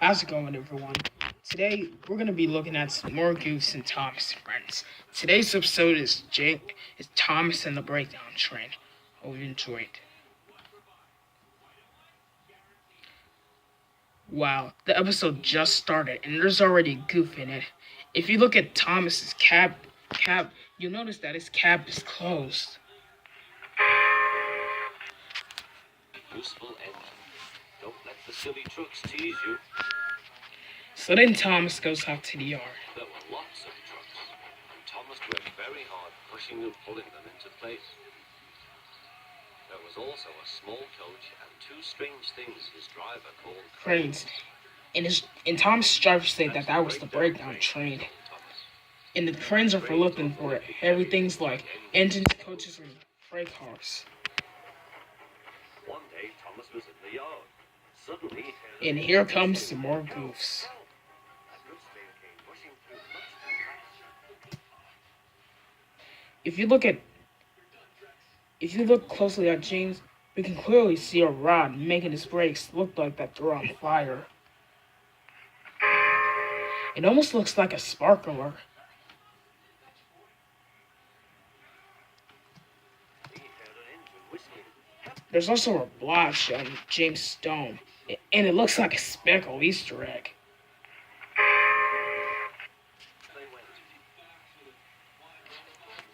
How's it going, everyone? Today we're gonna be looking at some more Goofs and Thomas friends. Today's episode is Thomas and the Breakdown Train. Hope you enjoyed. Wow, the episode just started and there's already a goof in it. If you look at Thomas's cab, you'll notice that his cab is closed. Useful engine. Don't let the silly trucks tease you. So then Thomas goes out to the yard. There were lots of trucks, and Thomas worked very hard pushing and pulling them into place. There was also a small coach and two strange things his driver called Cranes. And Thomas' driver said that was the breakdown train. And the cranes are for looking for it. Everything's like engines, coaches, and freight cars. One day Thomas was in the yard. Suddenly, And here comes some more Goofs. If you look closely at James, we can clearly see a rod making his brakes look like that they're on fire. It almost looks like a sparkler. There's also a blotch on James' stone, and it looks like a speckled Easter egg.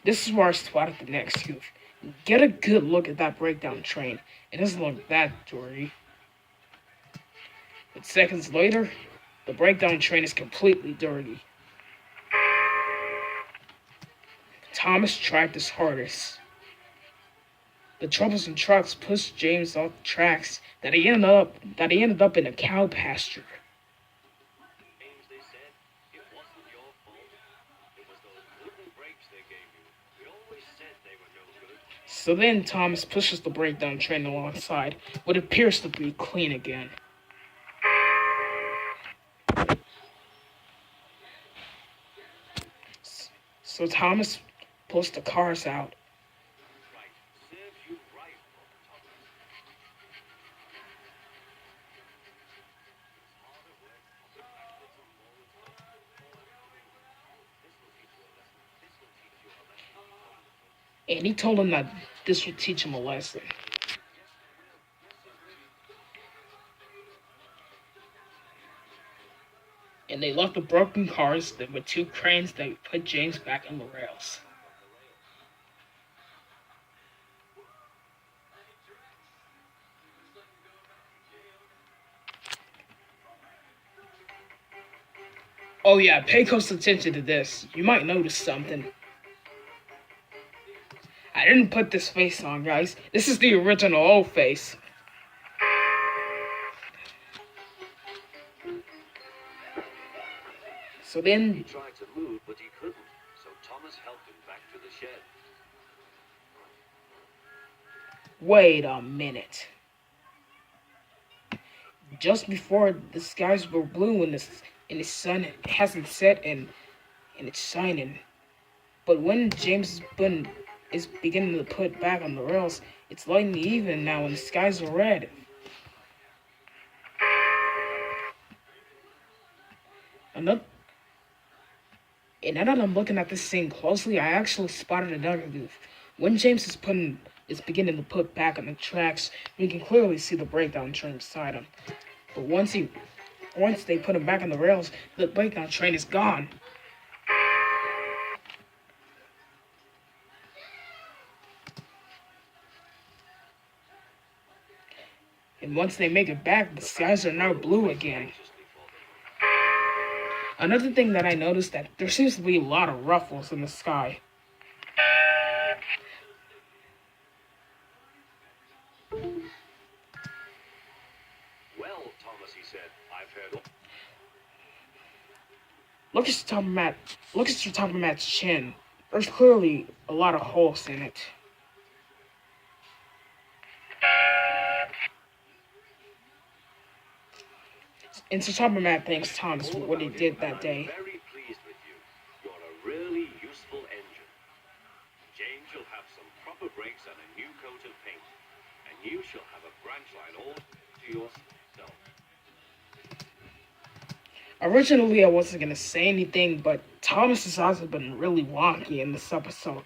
This is where I spotted the next goof. Get a good look at that breakdown train. It doesn't look that dirty. But seconds later, the breakdown train is completely dirty. Thomas tried his hardest. The troublesome trucks pushed James off the tracks that he ended up in a cow pasture. James, they said, it wasn't your fault. It was those wooden brakes they gave you. We always said they were no good. So then Thomas pushes the breakdown train alongside what appears to be clean again. So Thomas pulls the cars out. Right. Serves you right, Thomas. Harder work, backwards and forwards. This will teach you a lesson. This will teach you a lesson. And he told him that this would teach him a lesson. And they left the broken cars with two cranes that put James back on the rails. Oh yeah, pay close attention to this. You might notice something. I didn't put this face on, guys. This is the original old face. So then, He tried to move, but he couldn't. So Thomas helped him back to the shed. wait a minute. Just before the skies were blue and the sun hasn't set and it's shining. But when James Button is beginning to put back on the rails, it's light in the evening now and the skies are red. Another, and now that I'm looking at this scene closely, I actually spotted another goof. When James is beginning to put back on the tracks, we can clearly see the breakdown train beside him. But once they put him back on the rails, the breakdown train is gone. And once they make it back, the skies are now blue again. Another thing that I noticed that there seems to be a lot of ruffles in the sky. Well, Thomas, he said, I've heard. Look at the top of Matt's chin. There's clearly a lot of holes in it. And so top of Matt thanks Thomas for what he did that day. I'm very pleased with you. You're a really useful engine. James, you'll have some proper brakes and a new coat of paint. And you shall have a branch line all to yourself. Originally, I wasn't gonna say anything, but Thomas's eyes have been really wonky in this episode.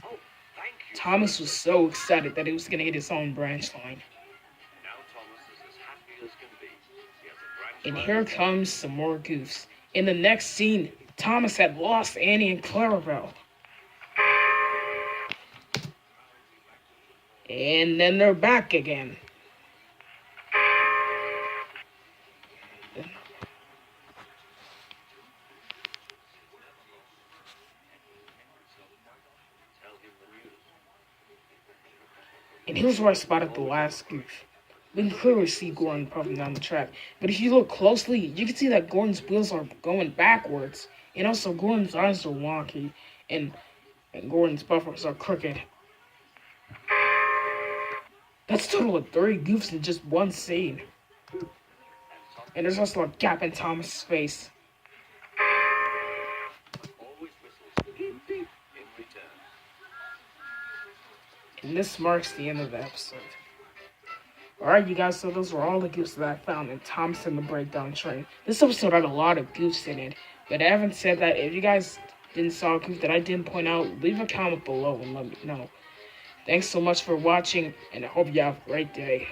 Oh, thank you. Thomas was so excited that he was gonna get his own branch line. Now Thomas is as happy as can be. He has a branch And line. here comes some more goofs. In the next scene, Thomas had lost Annie and Clarabelle. And then they're back again. Tell him the news. And here's where I spotted the last goof. We can clearly see Gordon pumping down the track, but if you look closely, you can see that Gordon's wheels are going backwards, and also Gordon's eyes are wonky, and Gordon's buffers are crooked. That's a total of 3 goofs in just one scene. And there's also a gap in Thomas' face. Always whistles in return. And this marks the end of the episode. Alright, you guys, so those were all the goofs that I found in Thomas and the Breakdown Train. This episode had a lot of goofs in it, but I haven't said that. If you guys didn't saw a goof that I didn't point out, leave a comment below and let me know. Thanks so much for watching, and I hope you have a great day.